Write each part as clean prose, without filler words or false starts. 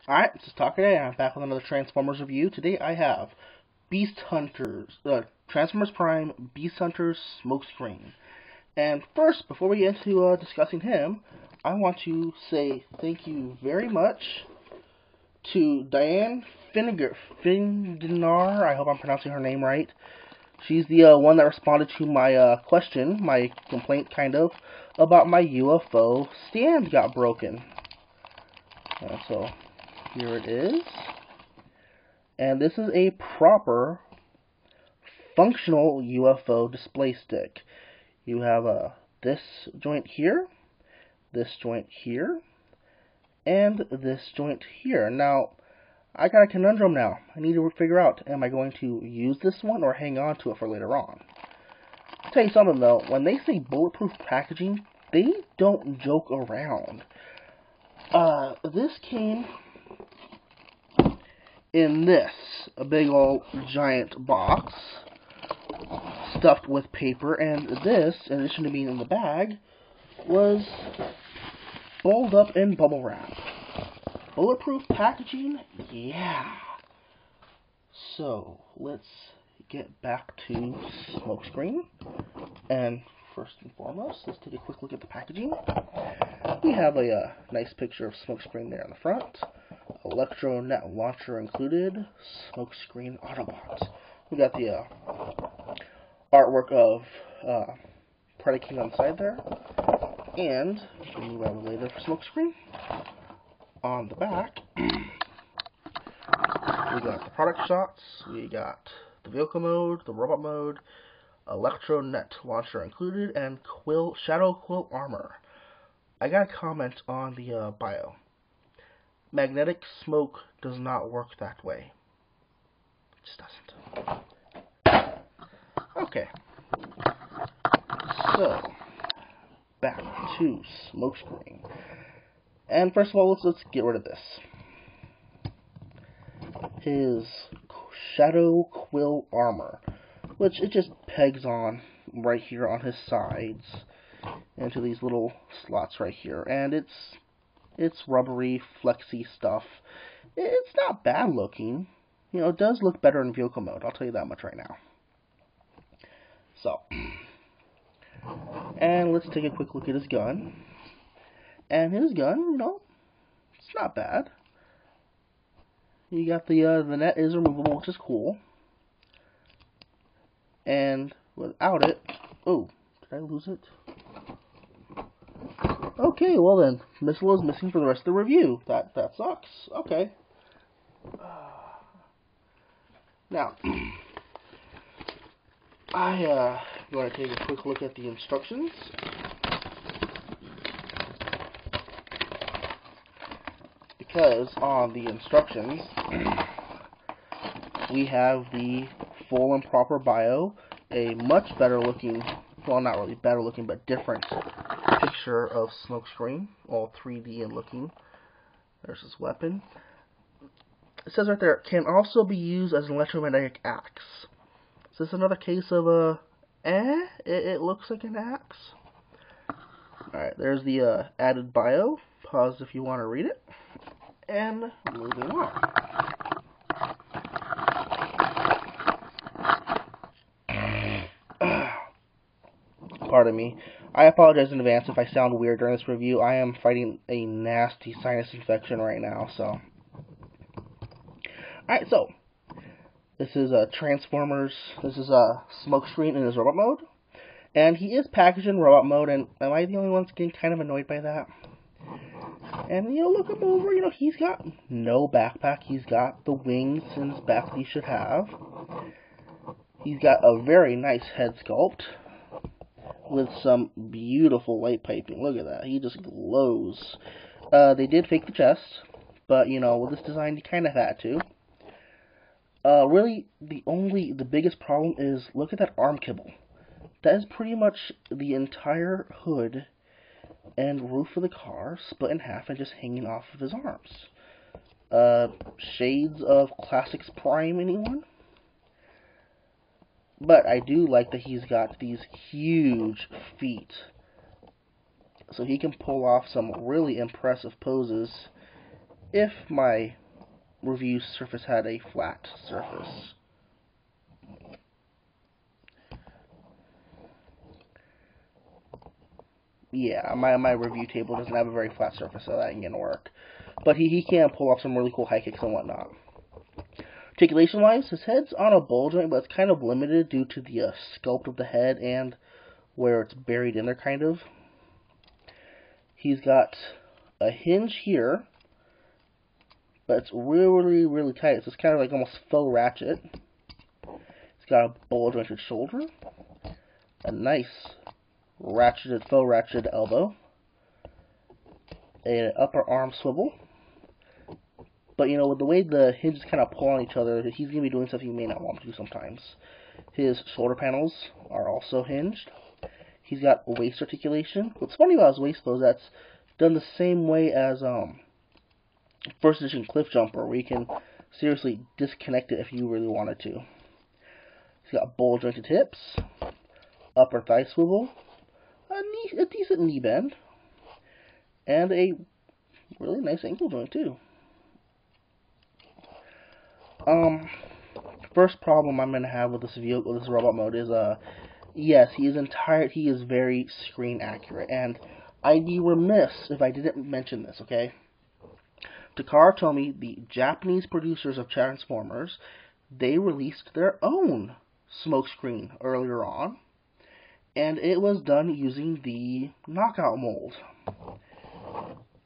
Alright, this is Talker Today. I'm back with another Transformers review. Today I have Beast Hunters, Transformers Prime, Beast Hunters, Smokescreen. And first, before we get into discussing him, I want to say thank you very much to Diane Findinar. I hope I'm pronouncing her name right. She's the one that responded to my question, my complaint kind of, about my UFO stand got broken. So here it is. And this is a proper functional UFO display stick. You have this joint here, this joint here, and this joint here. Now, I got a conundrum now. I need to figure out, am I going to use this one or hang on to it for later on? I'll tell you something though, when they say bulletproof packaging, they don't joke around. This came in this, a big old giant box stuffed with paper, and this, in addition to being in the bag, was balled up in bubble wrap. Bulletproof packaging? Yeah. So, let's get back to Smokescreen. And first and foremost, let's take a quick look at the packaging. We have a nice picture of Smokescreen there in the front. Electronet launcher included. Smokescreen Autobot. We got the artwork of Predaking on the side there. And, we move out later for Smokescreen. On the back, we got the product shots, we got the vehicle mode, the robot mode, Electronet launcher included, and Shadow Quill armor. I got a comment on the bio. Magnetic smoke does not work that way. It just doesn't. Okay. So, back to Smokescreen. And first of all, let's get rid of this. His Shadow Quill armor, which it just pegs on right here on his sides into these little slots right here, and it's rubbery, flexy stuff. It's not bad looking. You know, it does look better in vehicle mode. I'll tell you that much right now. So, and let's take a quick look at his gun. And his gun, you know, it's not bad. You got the net is removable, which is cool. And without it, oh, did I lose it? Okay, well then, missile is missing for the rest of the review. That sucks. Okay. Now, I'm going to take a quick look at the instructions. Because on the instructions, we have the full and proper bio, a much better looking, well, not really better looking, but different picture of Smokescreen, all 3D and looking. There's his weapon. It says right there, can also be used as an electromagnetic axe. Is this another case of it looks like an axe? Alright, there's the added bio. Pause if you want to read it. And moving on. Pardon me. I apologize in advance if I sound weird during this review. I am fighting a nasty sinus infection right now, so. Alright, so. This is Transformers. This is Smokescreen in his robot mode. And he is packaged in robot mode, and am I the only one that's getting kind of annoyed by that? And, you know, look him over, you know, he's got no backpack. He's got the wings in his back that he should have. He's got a very nice head sculpt with some beautiful light piping. Look at that. He just glows. They did fake the chest, but, you know, with this design, you kind of had to. Really, the biggest problem is, look at that arm kibbel. That is pretty much the entire hood and roof of the car split in half and just hanging off of his arms. Shades of Classics Prime, anyone? But I do like that he's got these huge feet. So he can pull off some really impressive poses if my review surface had a flat surface. Yeah, my review table doesn't have a very flat surface, so that ain't gonna work. But he can pull off some really cool high kicks and whatnot. Articulation-wise, his head's on a ball joint, but it's kind of limited due to the sculpt of the head and where it's buried in there, kind of. He's got a hinge here, but it's really, really tight. So it's kind of like almost faux ratchet. He's got a ball jointed shoulder, a nice ratcheted, faux ratcheted elbow, an upper arm swivel. But, you know, with the way the hinges kind of pull on each other, he's going to be doing stuff you may not want to do sometimes. His shoulder panels are also hinged. He's got waist articulation. What's funny about his waist, though, is that's done the same way as first edition Cliff Jumper, where you can seriously disconnect it if you really wanted to. He's got ball jointed hips, upper thigh swivel, a decent knee bend, and a really nice ankle joint, too. First problem I'm gonna have with this vehicle, this robot mode, is yes, he is very screen accurate, and I'd be remiss if I didn't mention this. Okay, Takara Tomy, the Japanese producers of Transformers, they released their own Smokescreen earlier on, and it was done using the knockout mold.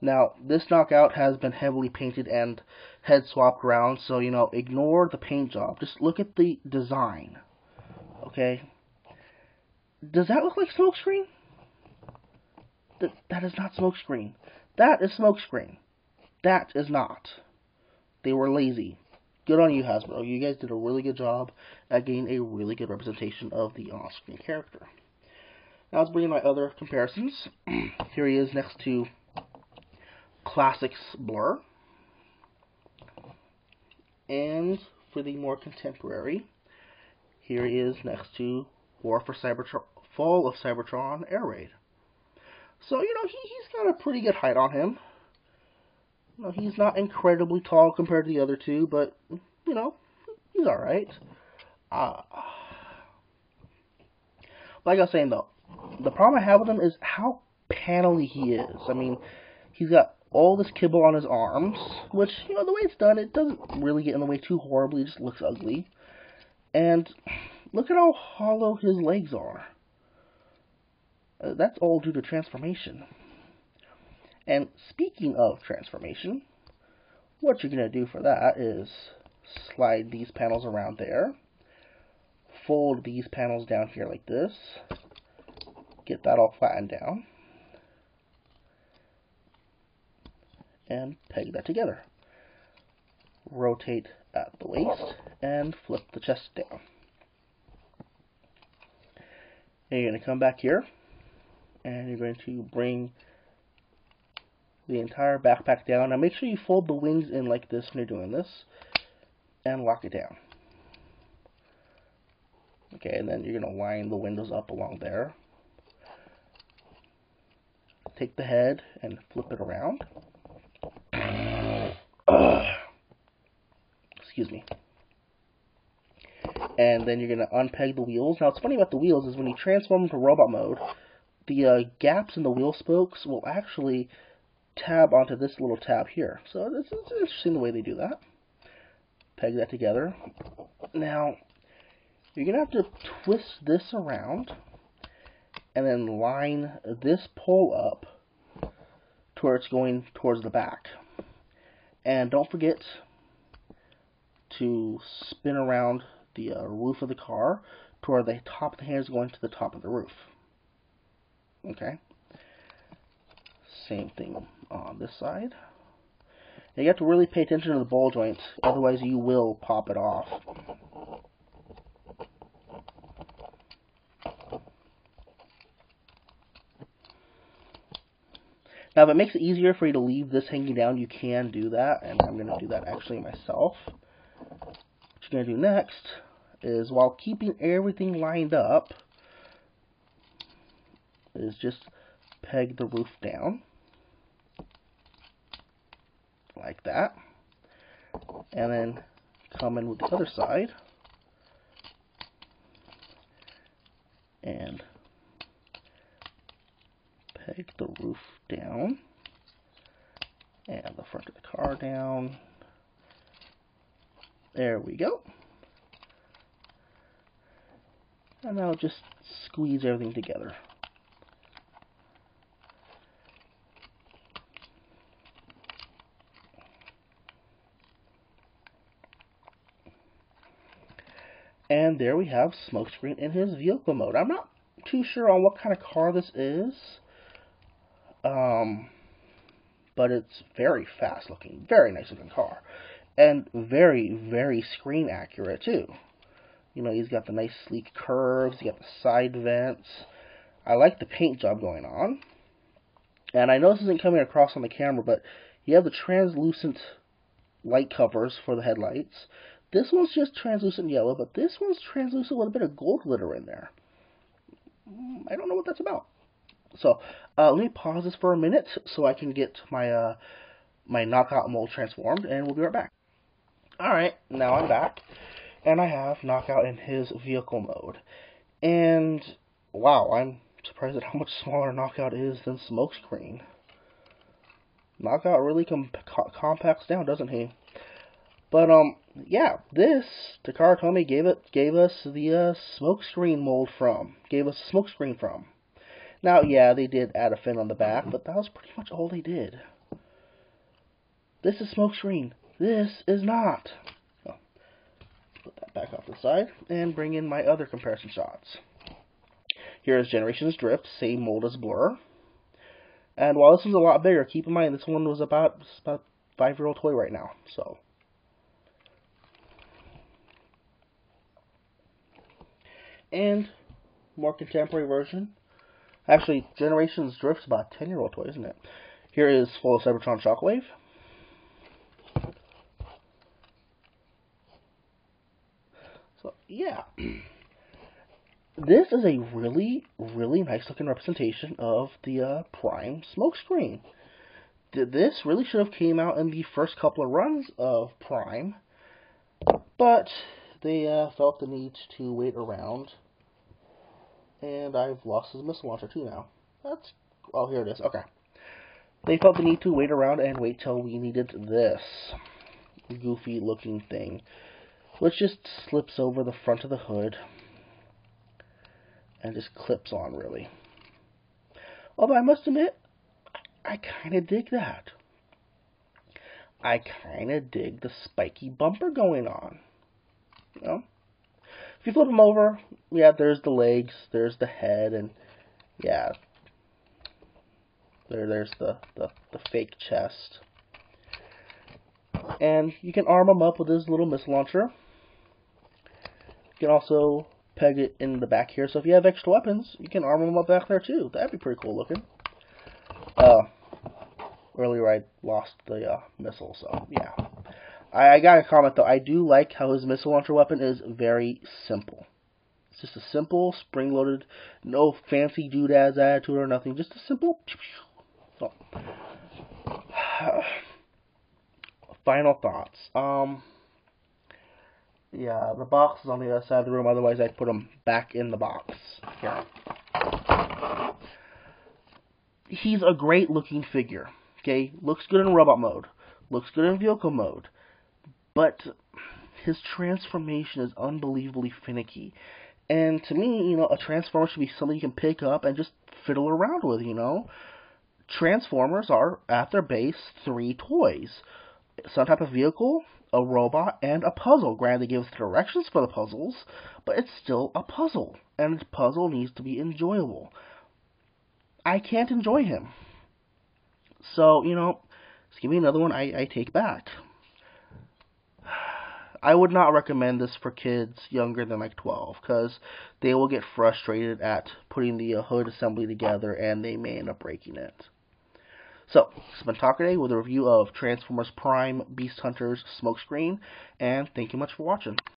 Now, this knockout has been heavily painted and head swapped around, so, you know, ignore the paint job. Just look at the design, okay? Does that look like Smokescreen? That is not Smokescreen. That is Smokescreen. That is not. They were lazy. Good on you, Hasbro. You guys did a really good job at getting a really good representation of the on-screen character. Now, let's bring in my other comparisons. Here he is next to Classics Blur. And for the more contemporary, here he is next to Fall of Cybertron Air Raid. So, you know, he's got a pretty good height on him. You know, he's not incredibly tall compared to the other two, but, you know, he's alright. Like I was saying, though, the problem I have with him is how panelly he is. I mean, he's got all this kibbel on his arms, which, you know, the way it's done, it doesn't really get in the way too horribly. It just looks ugly. And look at how hollow his legs are. That's all due to transformation. And speaking of transformation, what you're going to do for that is slide these panels around there, fold these panels down here like this, get that all flattened down, and peg that together. Rotate at the waist and flip the chest down. And you're going to come back here and you're going to bring the entire backpack down. Now make sure you fold the wings in like this when you're doing this and lock it down. Okay, and then you're going to line the windows up along there. Take the head and flip it around. Excuse me. And then you're going to unpeg the wheels. Now, what's funny about the wheels is when you transform into robot mode, the gaps in the wheel spokes will actually tab onto this little tab here. So it's interesting the way they do that. Peg that together. Now, you're going to have to twist this around and then line this pole up to where it's going towards the back. And don't forget to spin around the roof of the car to where the top of the hand is going to the top of the roof. Okay? Same thing on this side. And you have to really pay attention to the ball joints, otherwise you will pop it off. Now, if it makes it easier for you to leave this hanging down, you can do that, and I'm going to do that actually myself. What you're going to do next is, while keeping everything lined up, is just peg the roof down, like that. And then come in with the other side and peg the roof down and the front of the car down. There we go. And now just squeeze everything together. And there we have Smokescreen in his vehicle mode. I'm not too sure on what kind of car this is, but it's very fast looking, very nice looking car, and very, very screen accurate too. You know, he's got the nice sleek curves, he's got the side vents. I like the paint job going on. And I know this isn't coming across on the camera, but you have the translucent light covers for the headlights. This one's just translucent yellow, but this one's translucent with a bit of gold glitter in there. I don't know what that's about. So, let me pause this for a minute so I can get my my knockout mold transformed, and we'll be right back. Alright, now I'm back, and I have knockout in his vehicle mode. And, wow, I'm surprised at how much smaller knockout is than Smokescreen. Knockout really compacts down, doesn't he? But, yeah, this, Takara Tomy gave us the Smokescreen mold from. Gave us Smokescreen from. Now, yeah, they did add a fin on the back, but that was pretty much all they did. This is Smokescreen. This is not. Oh, put that back off the side and bring in my other comparison shots. Here is Generations Drift, same mold as Blur. And while this one's a lot bigger, keep in mind this one was about 5-year-old toy right now. So, and more contemporary version. Actually, Generations Drift's about a 10-year-old toy, isn't it? Here is Full of Cybertron Shockwave. So, yeah. This is a really, really nice looking representation of the Prime Smokescreen. This really should have came out in the first couple of runs of Prime, but they felt the need to wait around. And I've lost his missile launcher too now. Oh, here it is. Okay. They felt the need to wait around and wait till we needed this goofy looking thing, which just slips over the front of the hood and just clips on, really. Although I must admit, I kind of dig that. I kind of dig the spiky bumper going on. You know? If you flip them over, yeah, there's the legs, there's the head, and yeah, there's the fake chest. And you can arm them up with this little missile launcher. You can also peg it in the back here, so if you have extra weapons, you can arm them up back there too. That'd be pretty cool looking. Earlier I lost the missile, so yeah. I got a comment though. I do like how his missile launcher weapon is very simple. It's just a simple, spring-loaded, no fancy doodads added to it or nothing. Just a simple. So, final thoughts. Yeah, the box is on the other side of the room. Otherwise, I'd put them back in the box. Here. He's a great-looking figure. Okay, looks good in robot mode. Looks good in vehicle mode. But his transformation is unbelievably finicky. And to me, you know, a Transformer should be something you can pick up and just fiddle around with, you know. Transformers are, at their base, 3 toys. Some type of vehicle, a robot, and a puzzle. Granted, they give us directions for the puzzles, but it's still a puzzle. And the puzzle needs to be enjoyable. I can't enjoy him. So, you know, just give me another one I take back. I would not recommend this for kids younger than like 12, because they will get frustrated at putting the hood assembly together and they may end up breaking it. So, this has been Talk Today with a review of Transformers Prime Beast Hunters Smokescreen, and thank you much for watching.